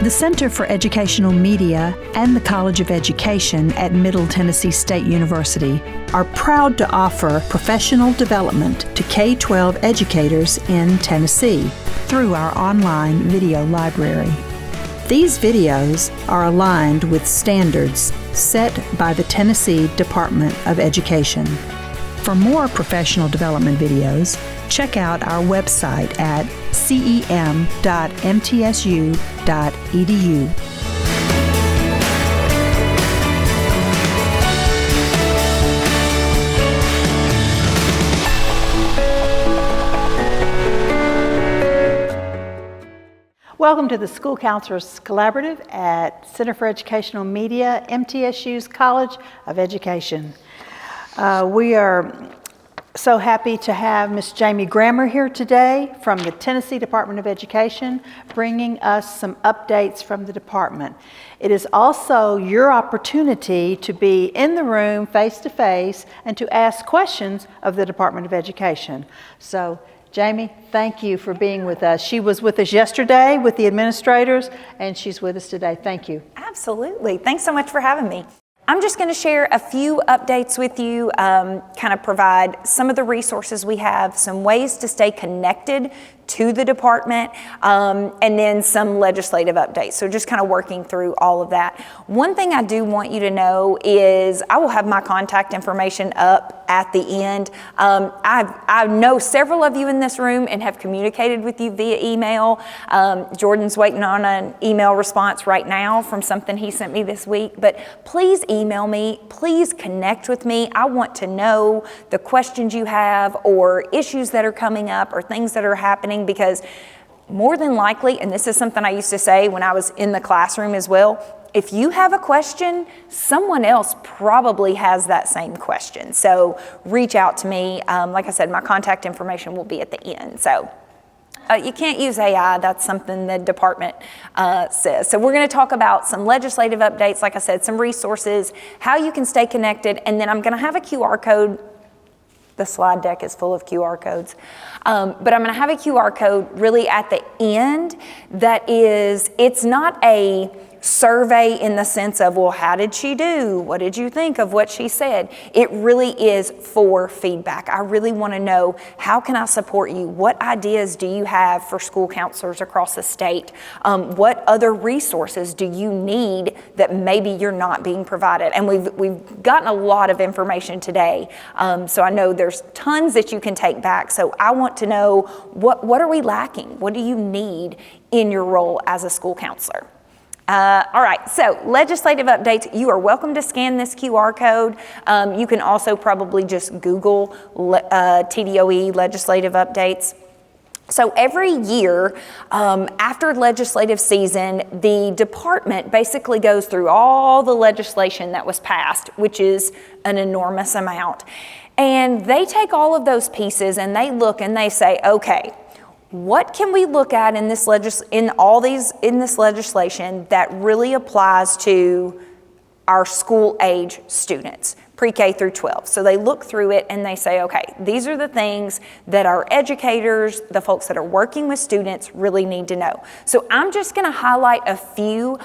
The Center for Educational Media and the College of Education at Middle Tennessee State University are proud to offer professional development to K-12 educators in Tennessee through our online video library. These videos are aligned with standards set by the Tennessee Department of Education. For more professional development videos, check out our website at cem.mtsu.edu. Welcome to the School Counselors Collaborative at Center for Educational Media, MTSU's College of Education. We are so happy to have Ms. Jamie Grammer here today from the Tennessee Department of Education, bringing us some updates from the department. It is also your opportunity to be in the room face-to-face and to ask questions of the Department of Education. So, Jamie, thank you for being with us. She was with us yesterday with the administrators, and she's with us today. Thank you. Absolutely. Thanks so much for having me. I'm just going to share a few updates with you, kind of provide some of the resources we have, some ways to stay connected to the department, and then some legislative updates. So just kind of working through all of that. One thing I do want you to know is I will have my contact information up at the end. I know several of you in this room and have communicated with you via email. Jordan's waiting on an email response right now from something he sent me this week, but please email me, please connect with me. I want to know the questions you have or issues that are coming up or things that are happening, because more than likely, and this is something I used to say when I was in the classroom as well, if you have a question, someone else probably has that same question. So reach out to me. Like I said, my contact information will be at the end. So you can't use AI. That's something the department says. So we're going to talk about some legislative updates, like I said, some resources, how you can stay connected, and then I'm going to have a QR code. The slide deck is full of QR codes. But I'm going to have a QR code really at the end that is, it's not a survey in the sense of, well, how did she do? What did you think of what she said? It really is for feedback. I really want to know, how can I support you? What ideas do you have for school counselors across the state? What other resources do you need that maybe you're not being provided? And we've gotten a lot of information today. So I know there's tons that you can take back. So I want to know, what are we lacking? What do you need in your role as a school counselor? All right, so legislative updates. You are welcome to scan this QR code. You can also probably just Google TDOE legislative updates. So every year after legislative season, the department basically goes through all the legislation that was passed, which is an enormous amount. And they take all of those pieces and they look and they say, okay, what can we look at in this legislation that really applies to our school age students, pre-K through 12? So they look through it and they say, okay, these are the things that our educators, the folks that are working with students, really need to know. So I'm just going to highlight a few.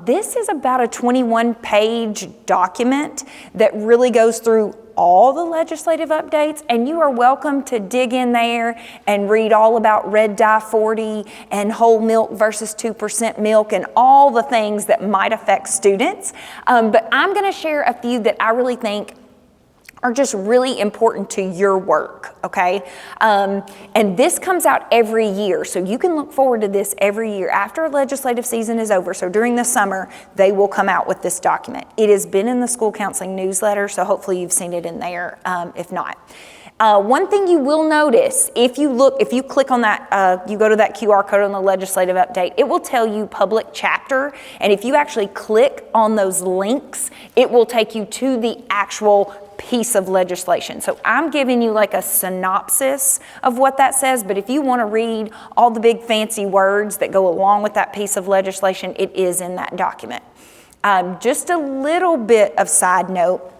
This is about a 21-page document that really goes through all the legislative updates, and you are welcome to dig in there and read all about red dye 40 and whole milk versus 2% milk and all the things that might affect students. But I'm going to share a few that I really think are just really important to your work, okay? And this comes out every year, so you can look forward to this every year. After legislative season is over, so during the summer, they will come out with this document. It has been in the school counseling newsletter, so hopefully you've seen it in there, if not. One thing you will notice, if you click on that, you go to that QR code on the legislative update, it will tell you public chapter, and if you actually click on those links, it will take you to the actual piece of legislation. So I'm giving you like a synopsis of what that says, but if you want to read all the big fancy words that go along with that piece of legislation, it is in that document. Just a little bit of side note.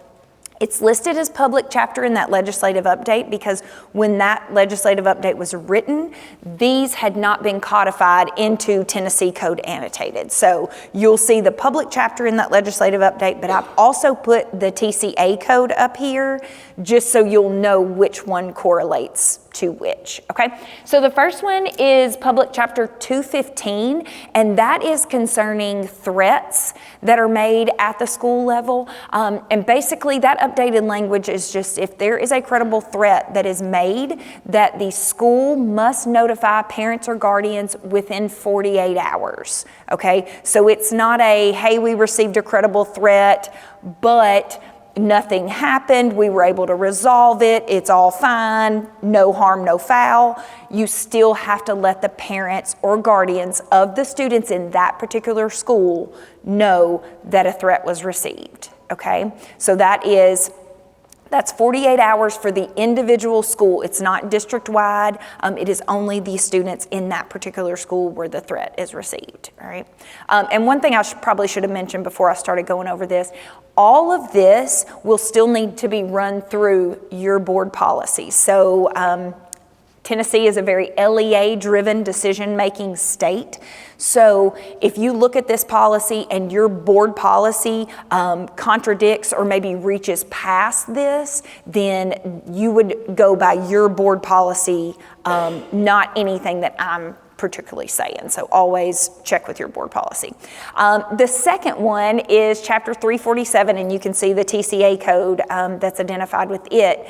It's listed as public chapter in that legislative update because when that legislative update was written, these had not been codified into Tennessee Code Annotated. So you'll see the public chapter in that legislative update, but I've also put the TCA code up here just so you'll know which one correlates to which, okay? So the first one is Public Chapter 215, and that is concerning threats that are made at the school level. And basically that updated language is just if there is a credible threat that is made, that the school must notify parents or guardians within 48 hours, okay? So it's not a, hey, we received a credible threat, but nothing happened, we were able to resolve it, it's all fine, no harm, no foul. You still have to let the parents or guardians of the students in that particular school know that a threat was received, okay? So that's 48 hours for the individual school. It's not district-wide. It is only the students in that particular school where the threat is received, all right? And one thing I probably should have mentioned before I started going over this, all of this will still need to be run through your board policy. So Tennessee is a very LEA-driven decision-making state. So if you look at this policy and your board policy contradicts or maybe reaches past this, then you would go by your board policy, not anything that I'm particularly saying. So always check with your board policy. The second one is Chapter 347, and you can see the TCA code that's identified with it.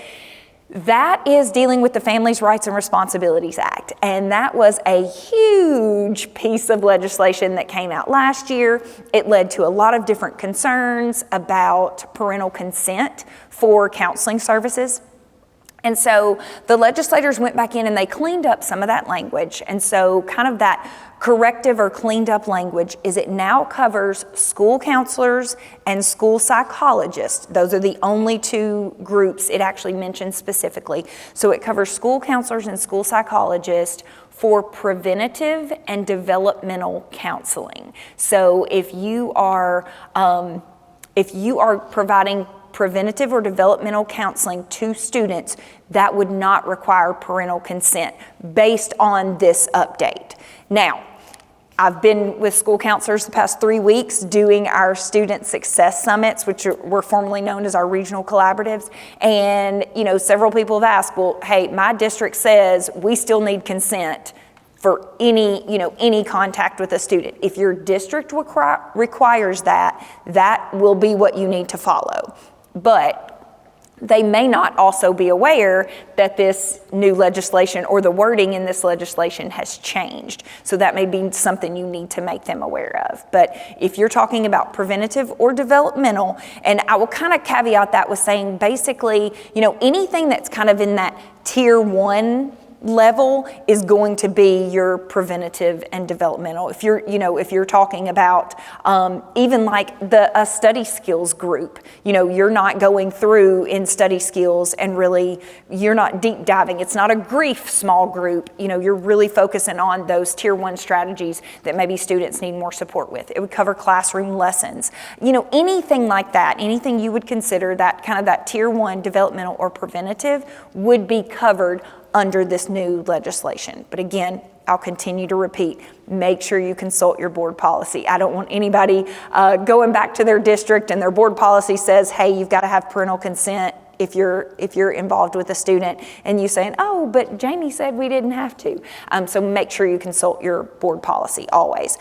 That is dealing with the Families' Rights and Responsibilities Act, and that was a huge piece of legislation that came out last year. It led to a lot of different concerns about parental consent for counseling services. And so the legislators went back in and they cleaned up some of that language. And so kind of that corrective or cleaned up language is it now covers school counselors and school psychologists. Those are the only two groups it actually mentions specifically. So it covers school counselors and school psychologists for preventative and developmental counseling. So if you are providing preventative or developmental counseling to students, that would not require parental consent based on this update. Now, I've been with school counselors the past 3 weeks doing our student success summits, which were formerly known as our regional collaboratives. And, several people have asked, well, hey, my district says we still need consent for any contact with a student. If your district requires that, that will be what you need to follow. But they may not also be aware that this new legislation or the wording in this legislation has changed. So that may be something you need to make them aware of. But if you're talking about preventative or developmental, and I will kind of caveat that with saying basically, anything that's kind of in that tier 1 level is going to be your preventative and developmental. If you're talking about even like a study skills group, you're not going through in study skills and really you're not deep diving. It's not a grief small group. You're really focusing on those tier 1 strategies that maybe students need more support with. It would cover classroom lessons. Anything like that, anything you would consider that kind of that tier 1 developmental or preventative would be covered under this new legislation. But again, I'll continue to repeat, make sure you consult your board policy. I don't want anybody going back to their district and their board policy says, hey, you've got to have parental consent if you're involved with a student, and you saying, oh, but Jamie said we didn't have to. So make sure you consult your board policy always.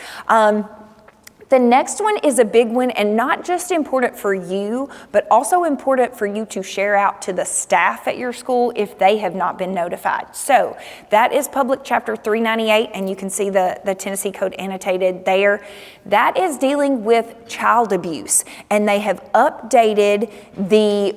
The next one is a big one, and not just important for you, but also important for you to share out to the staff at your school if they have not been notified. So that is Public Chapter 398, and you can see the Tennessee Code annotated there. That is dealing with child abuse, and they have updated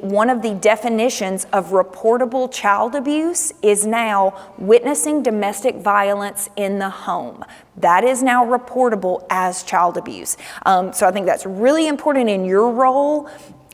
one of the definitions of reportable child abuse is now witnessing domestic violence in the home. That is now reportable as child abuse. So I think that's really important in your role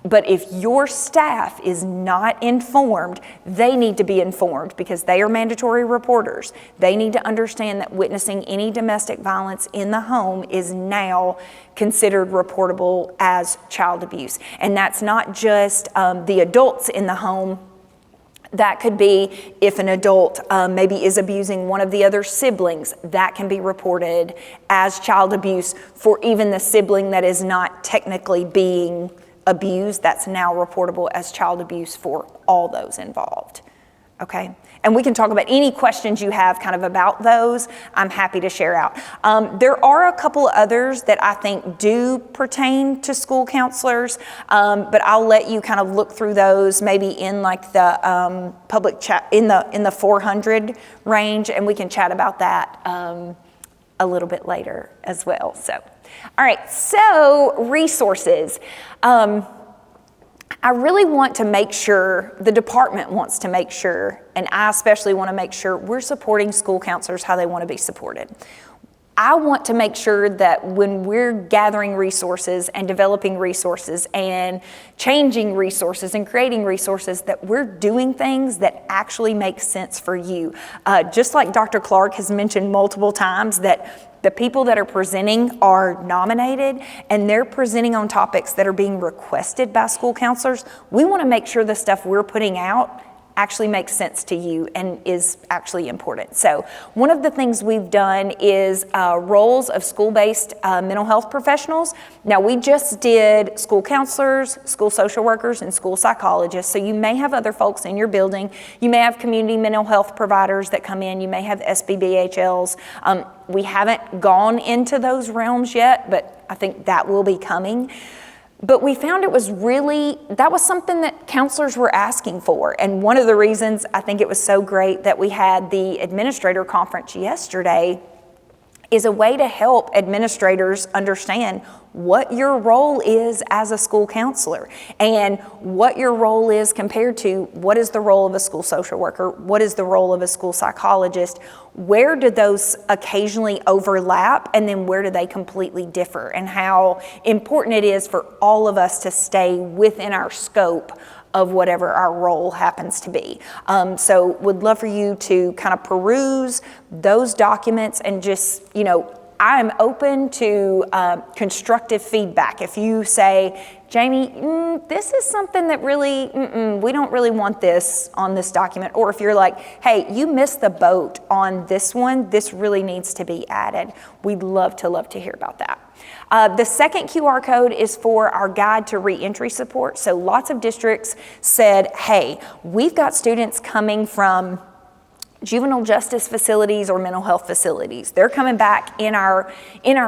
But if your staff is not informed, they need to be informed because they are mandatory reporters. They need to understand that witnessing any domestic violence in the home is now considered reportable as child abuse. And that's not just the adults in the home. That could be if an adult maybe is abusing one of the other siblings, that can be reported as child abuse for even the sibling that is not technically being abused. That's now reportable as child abuse for all those involved. Okay, and we can talk about any questions you have kind of about those. I'm happy to share out. There are a couple others that I think do pertain to school counselors, but I'll let you kind of look through those maybe in like the public chat in the 400 range, and we can chat about that a little bit later as well. So, all right, so resources. I really want to make sure, the department wants to make sure, and I especially want to make sure we're supporting school counselors how they want to be supported. I want to make sure that when we're gathering resources and developing resources and changing resources and creating resources, that we're doing things that actually make sense for you. Just like Dr. Clark has mentioned multiple times, that the people that are presenting are nominated and they're presenting on topics that are being requested by school counselors. We want to make sure the stuff we're putting out actually makes sense to you and is actually important. So one of the things we've done is roles of school-based mental health professionals. Now we just did school counselors, school social workers, and school psychologists. So you may have other folks in your building. You may have community mental health providers that come in. You may have SBBHLs. We haven't gone into those realms yet, but I think that will be coming. But we found that was something that counselors were asking for. And one of the reasons I think it was so great that we had the administrator conference yesterday is a way to help administrators understand what your role is as a school counselor and what your role is compared to what is the role of a school social worker, what is the role of a school psychologist, where do those occasionally overlap, and then where do they completely differ, and how important it is for all of us to stay within our scope of whatever our role happens to be. So would love for you to kind of peruse those documents and just, I'm open to constructive feedback. If you say, Jamie, this is something that really, we don't really want this on this document. Or if you're like, hey, you missed the boat on this one, this really needs to be added. We'd love to hear about that. The second QR code is for our guide to reentry support. So lots of districts said, hey, we've got students coming from juvenile justice facilities or mental health facilities. They're coming back in our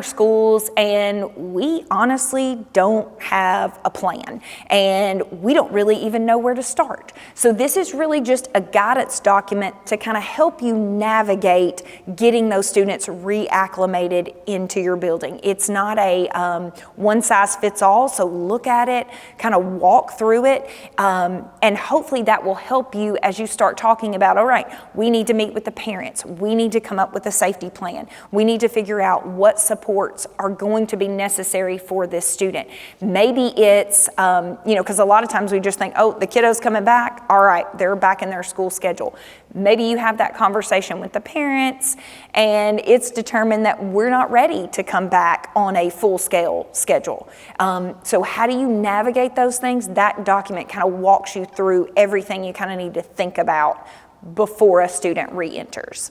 schools, and we honestly don't have a plan, and we don't really even know where to start. So this is really just a guidance document to kind of help you navigate getting those students reacclimated into your building. It's not a one size fits all, so look at it, kind of walk through it, and hopefully that will help you as you start talking about, all right, we need to meet with the parents. We need to come up with a safety plan. We need to figure out what supports are going to be necessary for this student. Maybe it's, because a lot of times we just think, oh, the kiddo's coming back. All right, they're back in their school schedule. Maybe you have that conversation with the parents and it's determined that we're not ready to come back on a full scale schedule. So how do you navigate those things? That document kind of walks you through everything you kind of need to think about before a student re-enters.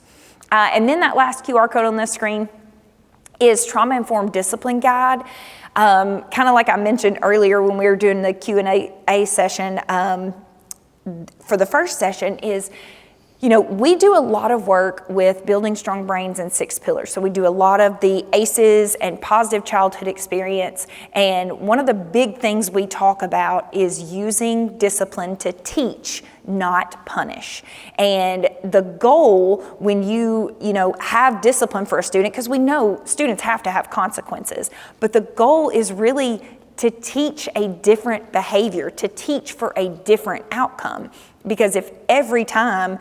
And then that last QR code on the screen is Trauma-Informed Discipline Guide. Kind of like I mentioned earlier when we were doing the Q&A session for the first session is, we do a lot of work with building strong brains and 6 pillars. So we do a lot of the ACEs and positive childhood experience. And one of the big things we talk about is using discipline to teach, not punish. And the goal when you have discipline for a student, because we know students have to have consequences, but the goal is really to teach a different behavior, to teach for a different outcome. Because if every time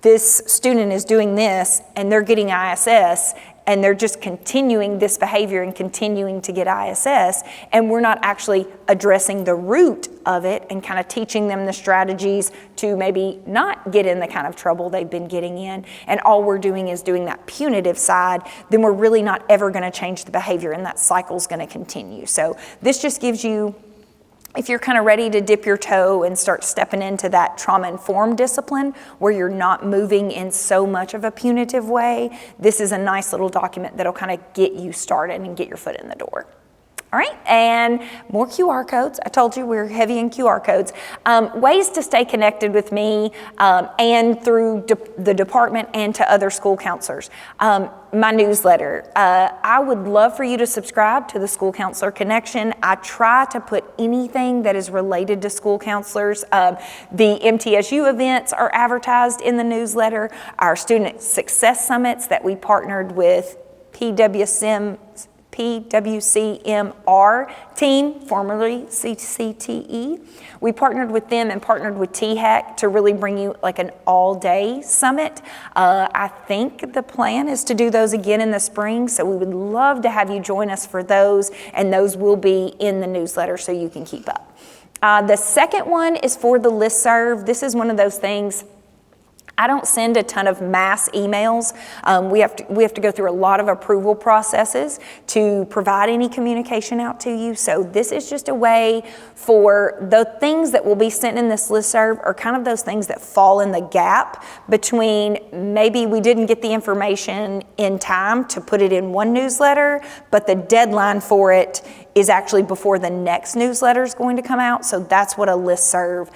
this student is doing this and they're getting ISS and they're just continuing this behavior and continuing to get ISS, and we're not actually addressing the root of it and kind of teaching them the strategies to maybe not get in the kind of trouble they've been getting in, and all we're doing is doing that punitive side, then we're really not ever going to change the behavior, and that cycle's going to continue. So this just gives you, if you're kind of ready to dip your toe and start stepping into that trauma-informed discipline where you're not moving in so much of a punitive way, this is a nice little document that'll kind of get you started and get your foot in the door. All right, and more QR codes. I told you we're heavy in QR codes. Ways to stay connected with me and through the department and to other school counselors. My newsletter. I would love for you to subscribe to the School Counselor Connection. I try to put anything that is related to school counselors. The MTSU events are advertised in the newsletter. Our Student Success Summits that we partnered with PWCMR team, formerly CCTE. We partnered with them and partnered with THEC to really bring you like an all-day summit. I think the plan is to do those again in the spring, so we would love to have you join us for those, and those will be in the newsletter so you can keep up. The second one is for the listserv. This is one of those things, I don't send a ton of mass emails. We have to go through a lot of approval processes to provide any communication out to you. So this is just a way for the things that will be sent in this listserv are kind of those things that fall in the gap between maybe we didn't get the information in time to put it in one newsletter, but the deadline for it is actually before the next newsletter is going to come out. So that's what a listserv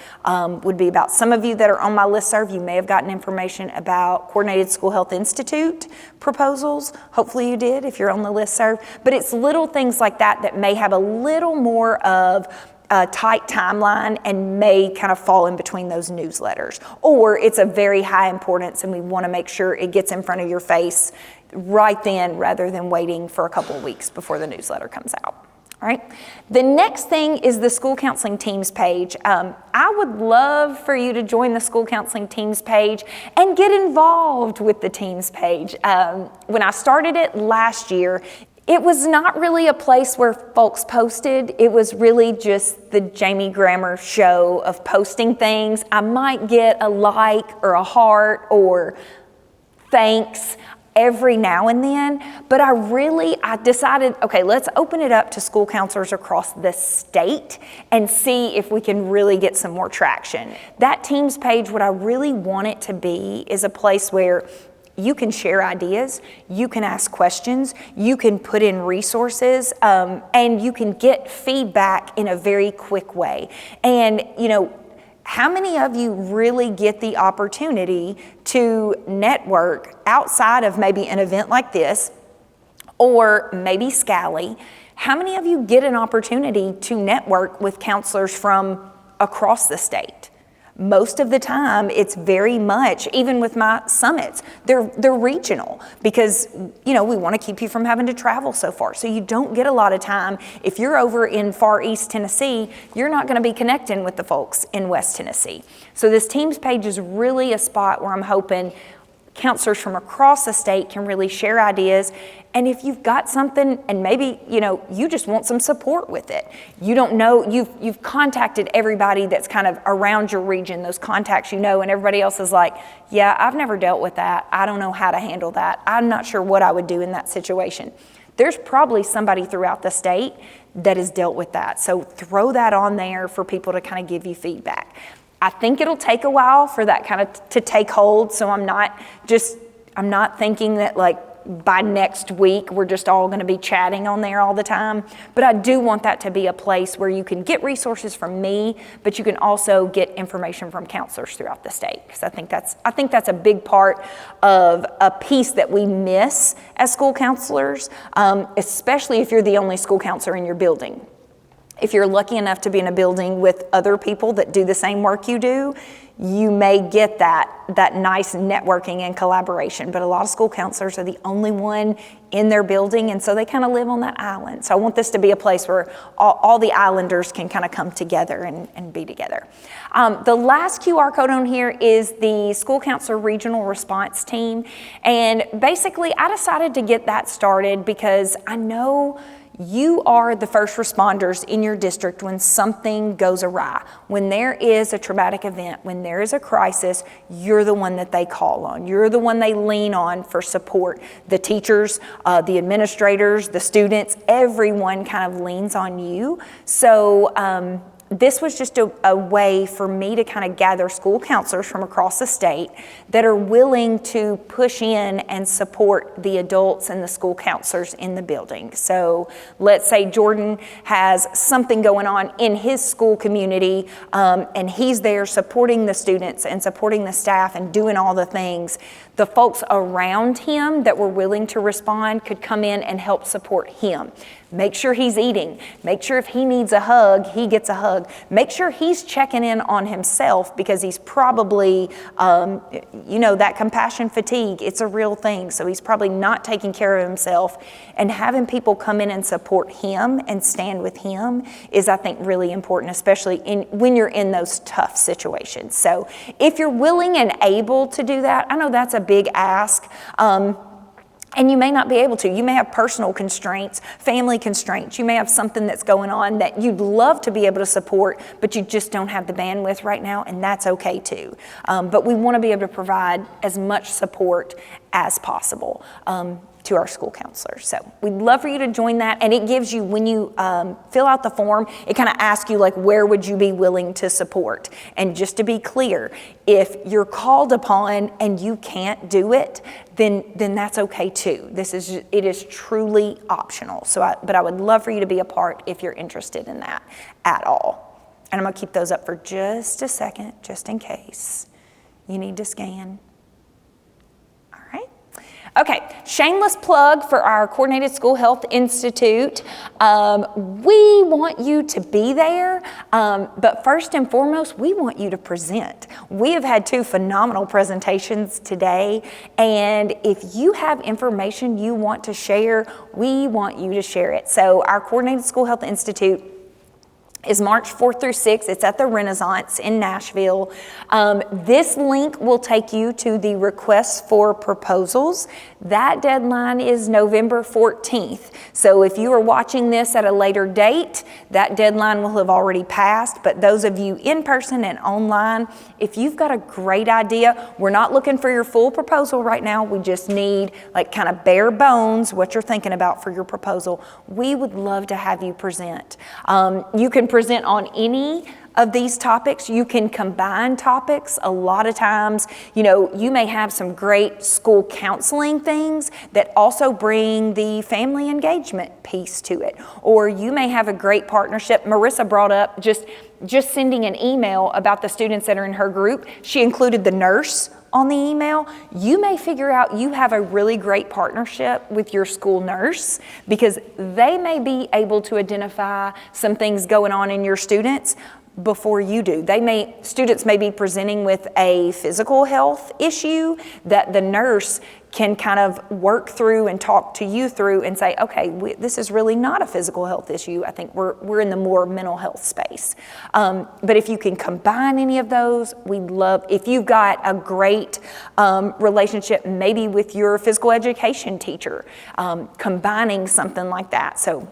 would be about. Some of you that are on my listserv, you may have gotten information about Coordinated School Health Institute proposals. Hopefully you did if you're on the listserv. But it's little things like that that may have a little more of a tight timeline and may kind of fall in between those newsletters. Or it's a very high importance and we want to make sure it gets in front of your face right then rather than waiting for a couple of weeks before the newsletter comes out. All right. The next thing is the school counseling teams page. I would love for you to join the school counseling teams page and get involved with the teams page. When I started it last year, it was not really a place where folks posted. It was really just the Jamie Grammer show of posting things. I might get a like or a heart or thanks every now and then, but I decided, okay, let's open it up to school counselors across the state and see if we can really get some more traction. That teams page, what I really want it to be is a place where you can share ideas, you can ask questions, you can put in resources, and you can get feedback in a very quick way. And, how many of you really get the opportunity to network outside of maybe an event like this or maybe Scally? How many of you get an opportunity to network with counselors from across the state? Most of the time, it's very much, even with my summits, they're regional because, we want to keep you from having to travel so far. So you don't get a lot of time. If you're over in far East Tennessee, you're not going to be connecting with the folks in West Tennessee. So this teams page is really a spot where I'm hoping counselors from across the state can really share ideas. And if you've got something and maybe, you just want some support with it, you don't know, you've contacted everybody that's kind of around your region, those contacts and everybody else is like, yeah, I've never dealt with that. I don't know how to handle that. I'm not sure what I would do in that situation. There's probably somebody throughout the state that has dealt with that. So throw that on there for people to kind of give you feedback. I think it'll take a while for that kind of to take hold. So I'm not thinking that like by next week we're just all going to be chatting on there all the time. But I do want that to be a place where you can get resources from me, but you can also get information from counselors throughout the state. Because I think that's a big part of a piece that we miss as school counselors, especially if you're the only school counselor in your building. If you're lucky enough to be in a building with other people that do the same work you do, you may get that nice networking and collaboration. But a lot of school counselors are the only one in their building, and so they kind of live on that island. So I want this to be a place where all the islanders can kind of come together and be together. The last QR code on here is the School Counselor Regional Response Team. And basically, I decided to get that started because I know you are the first responders in your district when something goes awry. When there is a traumatic event, when there is a crisis, you're the one that they call on. You're the one they lean on for support. The teachers, the administrators, the students, everyone kind of leans on you. So this was just a way for me to kind of gather school counselors from across the state that are willing to push in and support the adults and the school counselors in the building. So let's say Jordan has something going on in his school community, and he's there supporting the students and supporting the staff and doing all the things. The folks around him that were willing to respond could come in and help support him. Make sure he's eating. Make sure if he needs a hug, he gets a hug. Make sure he's checking in on himself because he's probably, that compassion fatigue, it's a real thing. So he's probably not taking care of himself. And having people come in and support him and stand with him is, I think, really important, especially when you're in those tough situations. So if you're willing and able to do that, I know that's a big ask. And you may not be able to. You may have personal constraints, family constraints. You may have something that's going on that you'd love to be able to support, but you just don't have the bandwidth right now, and that's okay too. But we want to be able to provide as much support as possible to our school counselors. So we'd love for you to join that. And it gives you, when you fill out the form, it kind of asks you, like, where would you be willing to support? And just to be clear, if you're called upon and you can't do it, then that's okay too. It is truly optional. But I would love for you to be a part if you're interested in that at all. And I'm gonna keep those up for just a second, just in case you need to scan. Okay, shameless plug for our Coordinated School Health Institute. We want you to be there, but first and foremost, we want you to present. We have had 2 phenomenal presentations today, and if you have information you want to share, we want you to share it. So our Coordinated School Health Institute is March 4th through 6th. It's at the Renaissance in Nashville. This link will take you to the request for proposals. That deadline is November 14th. So if you are watching this at a later date, that deadline will have already passed. But those of you in person and online, if you've got a great idea, we're not looking for your full proposal right now. We just need, like, kind of bare bones, what you're thinking about for your proposal. We would love to have you present. You can present on any of these topics. You can combine topics. A lot of times, you may have some great school counseling things that also bring the family engagement piece to it. Or you may have a great partnership. Marissa brought up just sending an email about the students that are in her group. She included the nurse on the email. You may figure out you have a really great partnership with your school nurse because they may be able to identify some things going on in your students before you do. Students may be presenting with a physical health issue that the nurse can kind of work through and talk to you through and say, okay, this is really not a physical health issue. I think we're in the more mental health space. But if you can combine any of those, we'd love, if you've got a great relationship maybe with your physical education teacher, combining something like that. So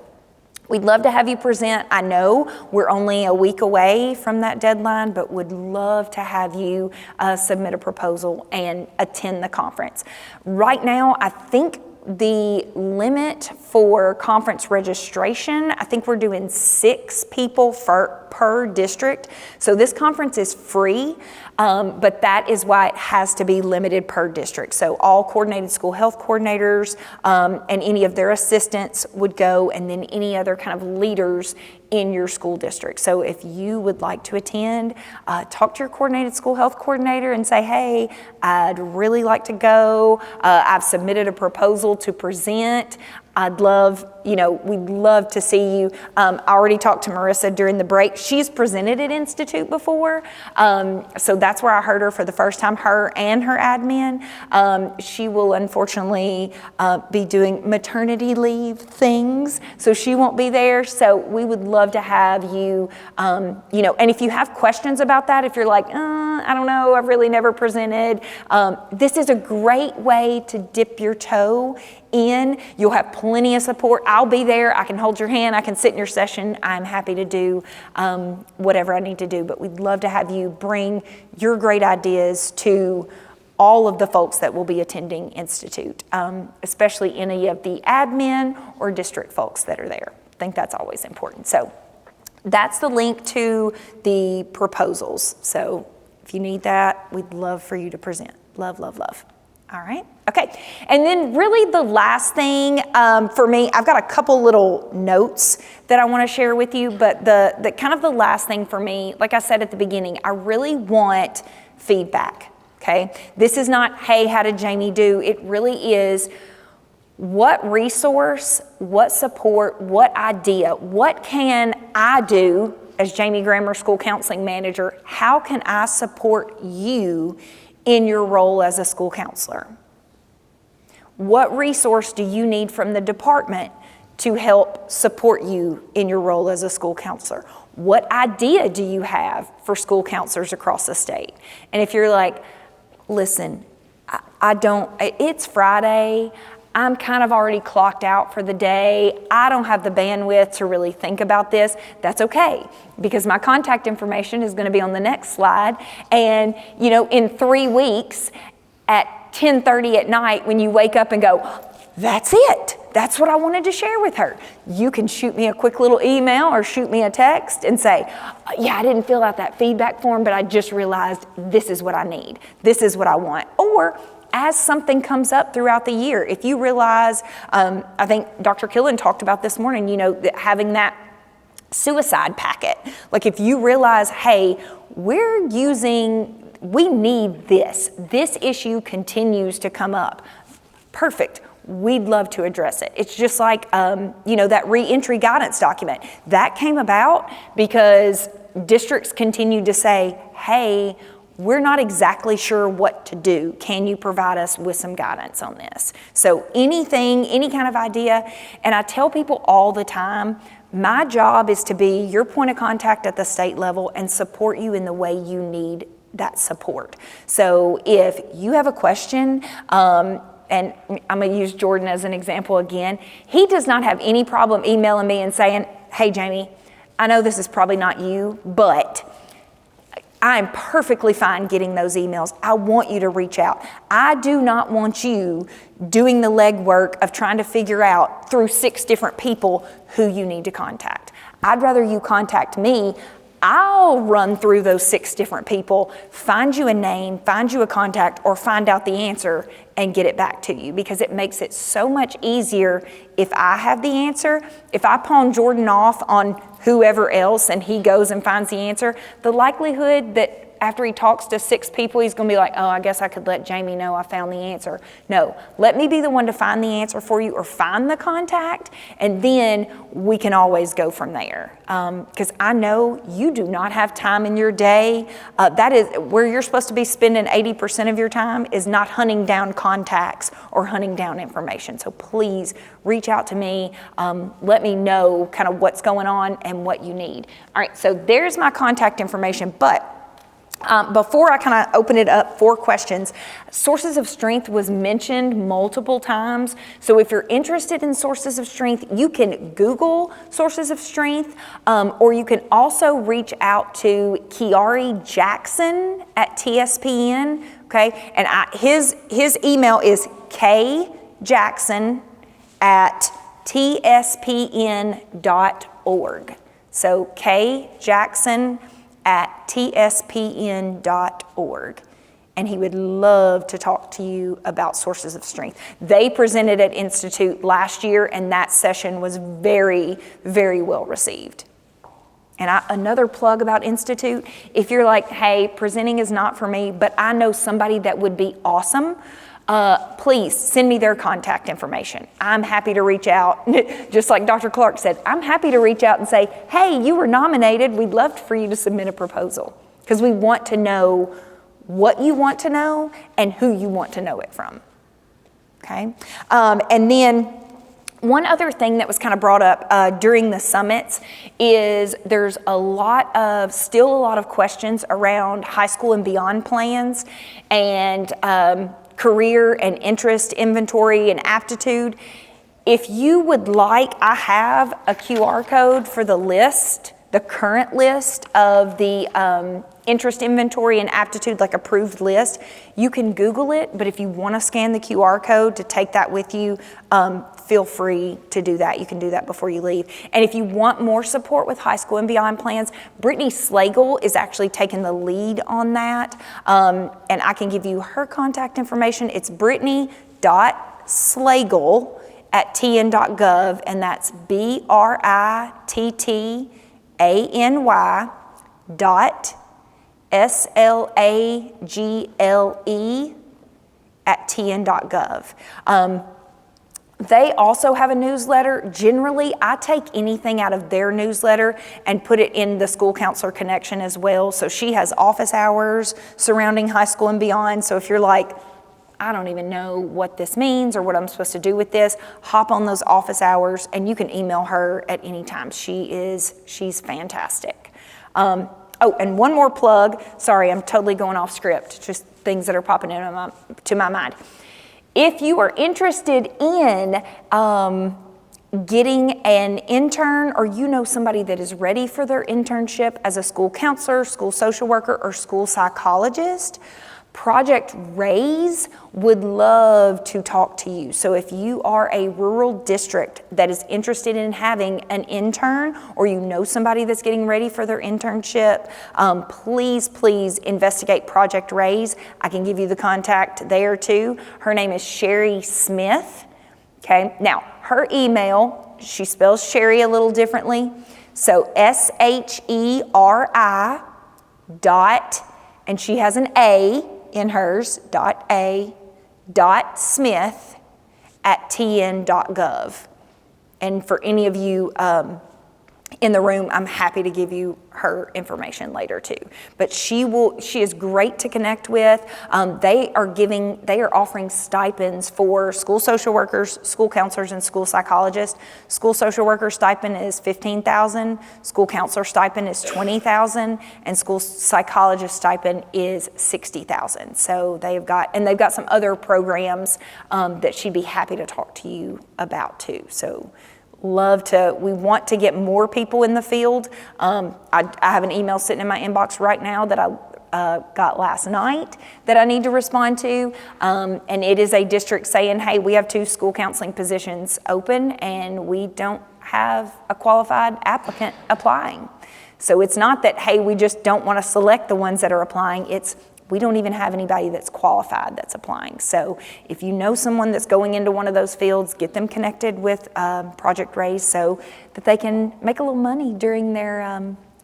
we'd love to have you present. I know we're only a week away from that deadline, but would love to have you submit a proposal and attend the conference. Right now, I think the limit for conference registration, I think we're doing 6 people per district. So this conference is free, but that is why it has to be limited per district. So all coordinated school health coordinators and any of their assistants would go, and then any other kind of leaders in your school district. So if you would like to attend, talk to your coordinated school health coordinator and say, hey, I'd really like to go. I've submitted a proposal to present. I'd love, we'd love to see you. I already talked to Marissa during the break. She's presented at Institute before. So that's where I heard her for the first time, her and her admin. She will unfortunately be doing maternity leave things, so she won't be there. So we would love to have you, and if you have questions about that, if you're like, I don't know, I've really never presented, this is a great way to dip your toe in. You'll have plenty of support. I'll be there. I can hold your hand. I can sit in your session. I'm happy to do whatever I need to do, but we'd love to have you bring your great ideas to all of the folks that will be attending Institute, especially any of the admin or district folks that are there. I think that's always important. So that's the link to the proposals. So if you need that, we'd love for you to present. Love, love, love. All right, okay. And then really the last thing for me, I've got a couple little notes that I want to share with you, but the kind of the last thing for me, like I said at the beginning, I really want feedback, okay? This is not, hey, how did Jamie do? It really is, what resource, what support, what idea, what can I do as Jamie Grammer School Counseling Manager? How can I support you in your role as a school counselor? What resource do you need from the department to help support you in your role as a school counselor? What idea do you have for school counselors across the state? And if you're like, listen, it's Friday, I'm kind of already clocked out for the day, I don't have the bandwidth to really think about this, that's okay, because my contact information is going to be on the next slide. And in 3 weeks at 10:30 at night, when you wake up and go, that's it, that's what I wanted to share with her, you can shoot me a quick little email or shoot me a text and say, yeah, I didn't fill out that feedback form, but I just realized this is what I need, this is what I want. Or as something comes up throughout the year, if you realize, I think Dr. Killen talked about this morning, having that suicide packet. Like if you realize, hey, we need this issue continues to come up. Perfect. We'd love to address it. It's just like, that reentry guidance document. That came about because districts continued to say, hey, we're not exactly sure what to do. Can you provide us with some guidance on this? So anything, any kind of idea, and I tell people all the time, my job is to be your point of contact at the state level and support you in the way you need that support. So if you have a question, and I'm going to use Jordan as an example again, he does not have any problem emailing me and saying, hey, Jamie, I know this is probably not you, but I'm perfectly fine getting those emails. I want you to reach out. I do not want you doing the legwork of trying to figure out through 6 different people who you need to contact. I'd rather you contact me. I'll run through those 6 different people, find you a name, find you a contact, or find out the answer and get it back to you, because it makes it so much easier if I have the answer. If I pawn Jordan off on whoever else and he goes and finds the answer, the likelihood that after he talks to 6 people, he's going to be like, oh, I guess I could let Jamie know I found the answer. No, let me be the one to find the answer for you or find the contact, and then we can always go from there. Because I know you do not have time in your day. That is where you're supposed to be spending 80% of your time, is not hunting down contacts or hunting down information. So please reach out to me. Let me know kind of what's going on and what you need. All right, so there's my contact information, but before I kind of open it up for questions, sources of strength was mentioned multiple times. So if you're interested in sources of strength, you can Google sources of strength, or you can also reach out to Kiari Jackson at TSPN. Okay, and his email is kjackson@tspn.org. So kjackson@tspn.org. And he would love to talk to you about sources of strength. They presented at Institute last year, and that session was very, very well received. And another plug about Institute, if you're like, hey, presenting is not for me, but I know somebody that would be awesome, please send me their contact information. I'm happy to reach out. Just like Dr. Clark said, I'm happy to reach out and say, hey, you were nominated. We'd love for you to submit a proposal, because we want to know what you want to know and who you want to know it from. Okay? And then one other thing that was kind of brought up during the summits is there's still a lot of questions around high school and beyond plans and career and interest inventory and aptitude. If you would like, I have a QR code for the list, the current list of the interest inventory and aptitude, like approved list. You can Google it, but if you want to scan the QR code to take that with you, feel free to do that. You can do that before you leave. And if you want more support with high school and beyond plans, Brittany Slagle is actually taking the lead on that. And I can give you her contact information. It's brittany.slagle@tn.gov, and that's BRITTANY.SLAGLE@tn.gov. They also have a newsletter. Generally, I take anything out of their newsletter and put it in the School Counselor Connection as well. So she has office hours surrounding high school and beyond. So if you're like, I don't even know what this means or what I'm supposed to do with this, hop on those office hours and you can email her at any time. She's fantastic. Oh, and one more plug. Sorry, I'm totally going off script. Just things that are popping to my mind. If you are interested in getting an intern, or you know somebody that is ready for their internship as a school counselor, school social worker, or school psychologist, Project RAISE would love to talk to you. So if you are a rural district that is interested in having an intern, or you know somebody that's getting ready for their internship, please investigate Project RAISE. I can give you the contact there too. Her name is Sherry Smith. Okay, now her email, she spells Sherry a little differently. So SHERI and she has an A in hers, .smith@tn.gov. And for any of you in the room, I'm happy to give you her information later too. But she is great to connect with. They are offering stipends for school social workers, school counselors, and school psychologists. School social worker stipend is $15,000, school counselor stipend is $20,000, and school psychologist stipend is $60,000. So they've got some other programs that she'd be happy to talk to you about too. So we want to get more people in the field. I have an email sitting in my inbox right now that I got last night that I need to respond to. And it is a district saying, hey, we have 2 school counseling positions open and we don't have a qualified applicant applying. So it's not that, hey, we just don't want to select the ones that are applying. It's we don't even have anybody that's qualified that's applying. So if you know someone that's going into one of those fields, get them connected with Project RAISE so that they can make a little money during their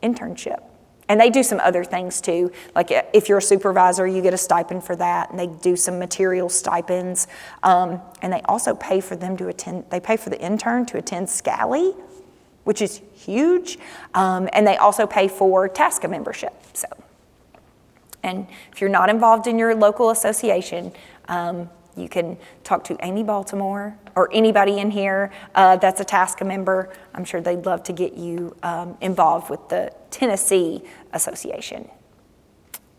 internship. And they do some other things too. Like if you're a supervisor, you get a stipend for that. And they do some material stipends. And they also pay for them to attend, they pay for the intern to attend SCALI, which is huge. And they also pay for TASCA membership. And if you're not involved in your local association, you can talk to Amy Baltimore or anybody in here that's a TASCA member. I'm sure they'd love to get you involved with the Tennessee Association.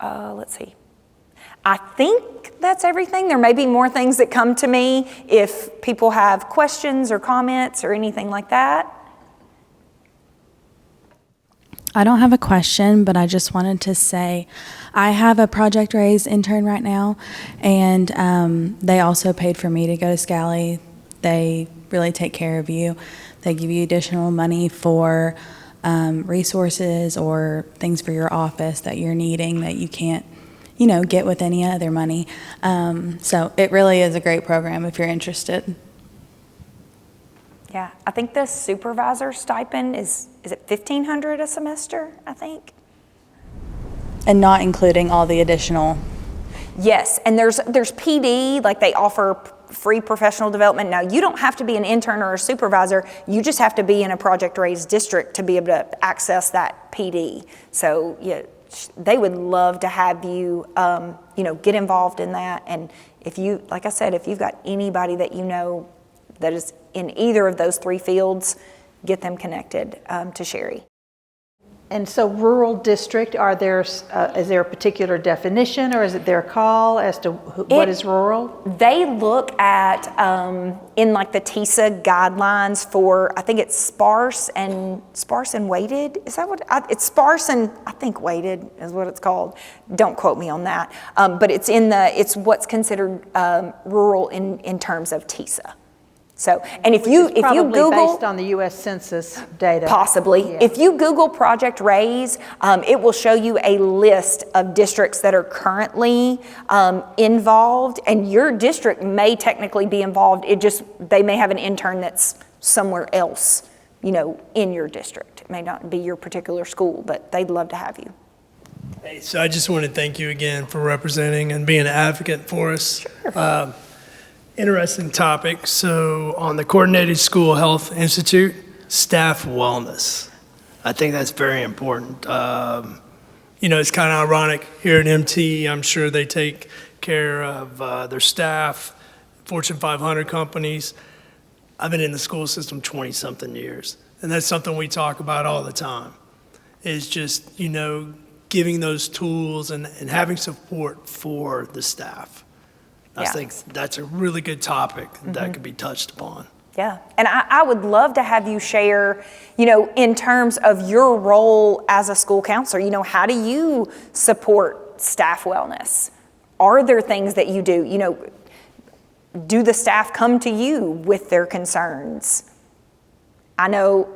Let's see. I think that's everything. There may be more things that come to me if people have questions or comments or anything like that. I don't have a question, but I just wanted to say I have a Project RAISE intern right now, and they also paid for me to go to SCALI. They really take care of you. They give you additional money for resources or things for your office that you're needing that you can't, get with any other money. So it really is a great program if you're interested. Yeah, I think the supervisor stipend is it $1,500 a semester, I think? And not including all the additional Yes, and there's PD, like they offer free professional development. Now, you don't have to be an intern or a supervisor. You just have to be in a Project RAISE district to be able to access that PD. So yeah, they would love to have you, get involved in that. And if you, like I said, if you've got anybody that you know that is in either of those three fields, get them connected to Sherry. And so rural district, is there a particular definition, or is it their call as to what is rural? They look at, in like the TISA guidelines for, I think it's sparse and weighted. Is that what, it's sparse and I think weighted is what it's called. Don't quote me on that. But it's what's considered rural in terms of TISA. So, and if you Google, based on the U.S. Census data, possibly, yeah. If you Google Project RAISE, it will show you a list of districts that are currently involved, and your district may technically be involved. They may have an intern that's somewhere else, in your district. It may not be your particular school, but they'd love to have you. Hey, so I just want to thank you again for representing and being an advocate for us. Sure. Interesting topic. So on the Coordinated School Health Institute, staff wellness. I think that's very important. It's kind of ironic here at MT. I'm sure they take care of their staff, Fortune 500 companies. I've been in the school system 20-something years, and that's something we talk about all the time. Is just, giving those tools and having support for the staff. I think that's a really good topic that could be touched upon. Yeah, and I would love to have you share, in terms of your role as a school counselor, how do you support staff wellness? Are there things that you do? Do the staff come to you with their concerns? I know,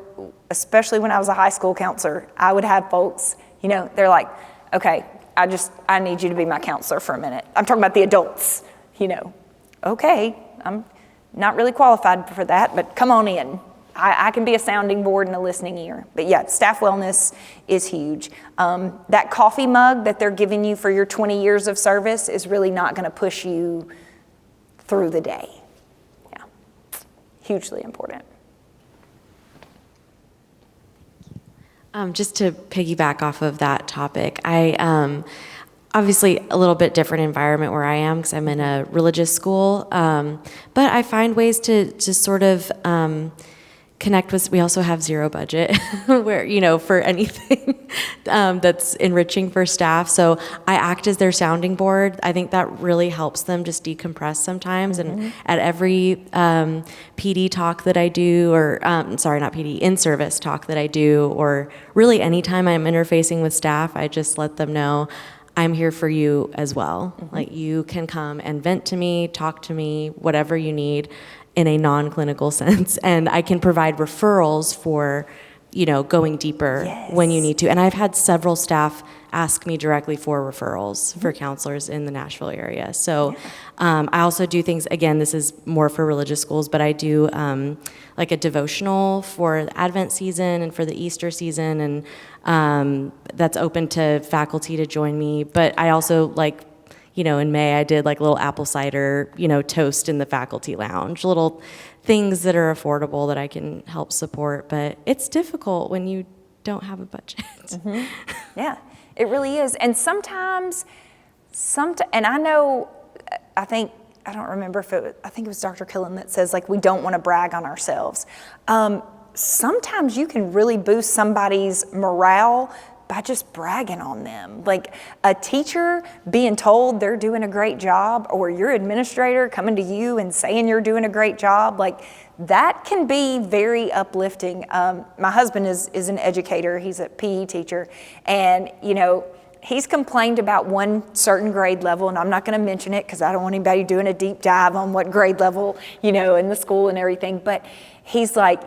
especially when I was a high school counselor, I would have folks, they're like, okay, I need you to be my counselor for a minute. I'm talking about the adults. Okay, I'm not really qualified for that, but come on in. I can be a sounding board and a listening ear. But yeah, staff wellness is huge. That coffee mug that they're giving you for your 20 years of service is really not going to push you through the day. Yeah, hugely important. Just to piggyback off of that topic, obviously a little bit different environment where I am because I'm in a religious school, but I find ways to sort of connect with, we also have zero budget where, for anything that's enriching for staff. So I act as their sounding board. I think that really helps them just decompress sometimes. And at every PD talk that I do, or sorry, not PD, in-service talk that I do, or really anytime I'm interfacing with staff, I just let them know I'm here for you as well. Like, you can come and vent to me, talk to me, whatever you need in a non-clinical sense. And I can provide referrals for, going deeper when you need to. And I've had several staff ask me directly for referrals for counselors in the Nashville area. So I also do things, again, this is more for religious schools, but I do like a devotional for the Advent season and for the Easter season, and that's open to faculty to join me. But I also in May I did like a little apple cider, toast in the faculty lounge, little things that are affordable that I can help support. But it's difficult when you don't have a budget. Yeah, it really is. And sometimes, and I know, I don't remember if I think it was Dr. Killen that says, we don't want to brag on ourselves. Sometimes you can really boost somebody's morale by just bragging on them. Like a teacher being told they're doing a great job, or your administrator coming to you and saying you're doing a great job, that can be very uplifting. My husband is an educator. He's a PE teacher, and he's complained about one certain grade level, and I'm not going to mention it because I don't want anybody doing a deep dive on what grade level, in the school and everything. But he's like,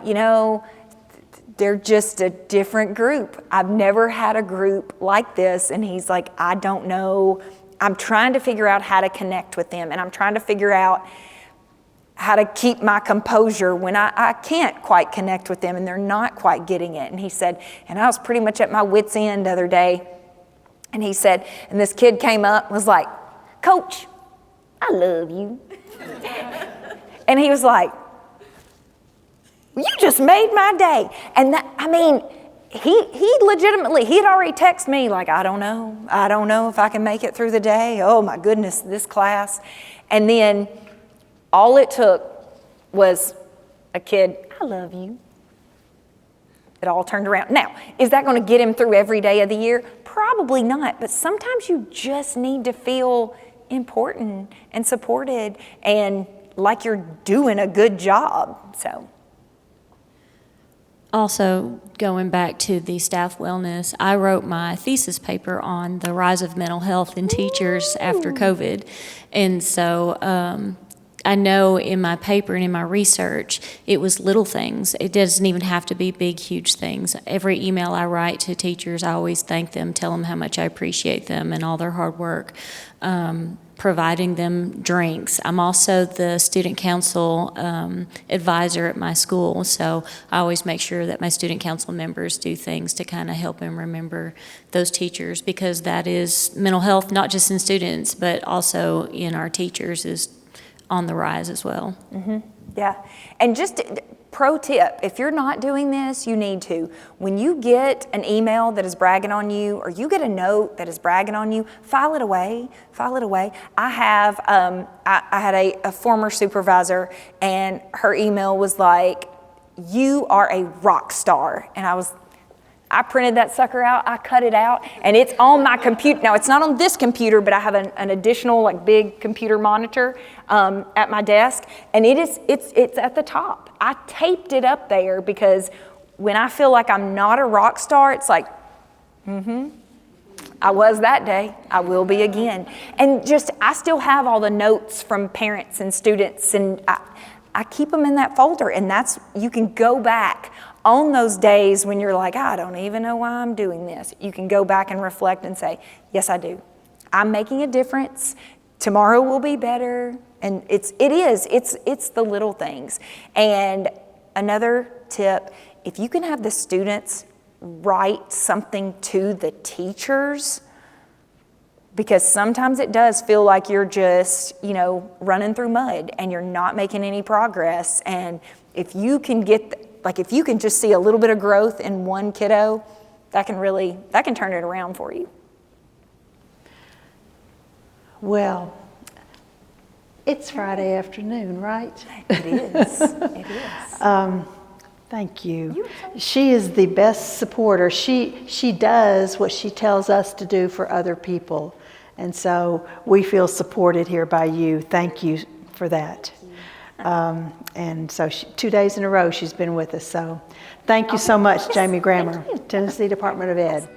they're just a different group. I've never had a group like this. And he's like, I don't know. I'm trying to figure out how to connect with them, and I'm trying to figure out how to keep my composure when I can't quite connect with them and they're not quite getting it. And he said, and I was pretty much at my wit's end the other day. And he said, and this kid came up and was like, Coach, I love you. And he was like, you just made my day. And that, I mean, he legitimately, he had already texted me like, I don't know if I can make it through the day. Oh my goodness, this class. And then all it took was a kid, I love you. It all turned around. Now, is that going to get him through every day of the year? Probably not, but sometimes you just need to feel important and supported and like you're doing a good job, so. Also, going back to the staff wellness, I wrote my thesis paper on the rise of mental health in teachers after COVID. And so I know in my paper and in my research, it was little things. It doesn't even have to be big, huge things. Every email I write to teachers, I always thank them, tell them how much I appreciate them and all their hard work. Providing them drinks. I'm also the student council advisor at my school, so I always make sure that my student council members do things to kind of help them remember those teachers, because that is mental health, not just in students, but also in our teachers, is on the rise as well. Mm-hmm. Yeah, and just pro tip, if you're not doing this, you need to. When you get an email that is bragging on you, or you get a note that is bragging on you, file it away, file it away. I have, I had a former supervisor, and her email was like, you are a rock star. And I printed that sucker out, I cut it out, and it's on my computer. Now, it's not on this computer, but I have an additional like big computer monitor at my desk, and it's at the top. I taped it up there because when I feel like I'm not a rock star, it's like, I was that day, I will be again. And just, I still have all the notes from parents and students, and I keep them in that folder, and you can go back on those days when you're like, I don't even know why I'm doing this. You can go back and reflect and say, yes, I do. I'm making a difference. Tomorrow will be better. And it's the little things. And another tip, if you can have the students write something to the teachers, because sometimes it does feel like you're just, running through mud and you're not making any progress. And if you can if you can just see a little bit of growth in one kiddo, that can turn it around for you. Well, it's Friday afternoon, right? It is. It is. Thank you. She is the best supporter. She does what she tells us to do for other people. And so we feel supported here by you. Thank you for that. And so 2 days in a row she's been with us. So thank you so much, Jamie Grammer, Tennessee Department of Ed.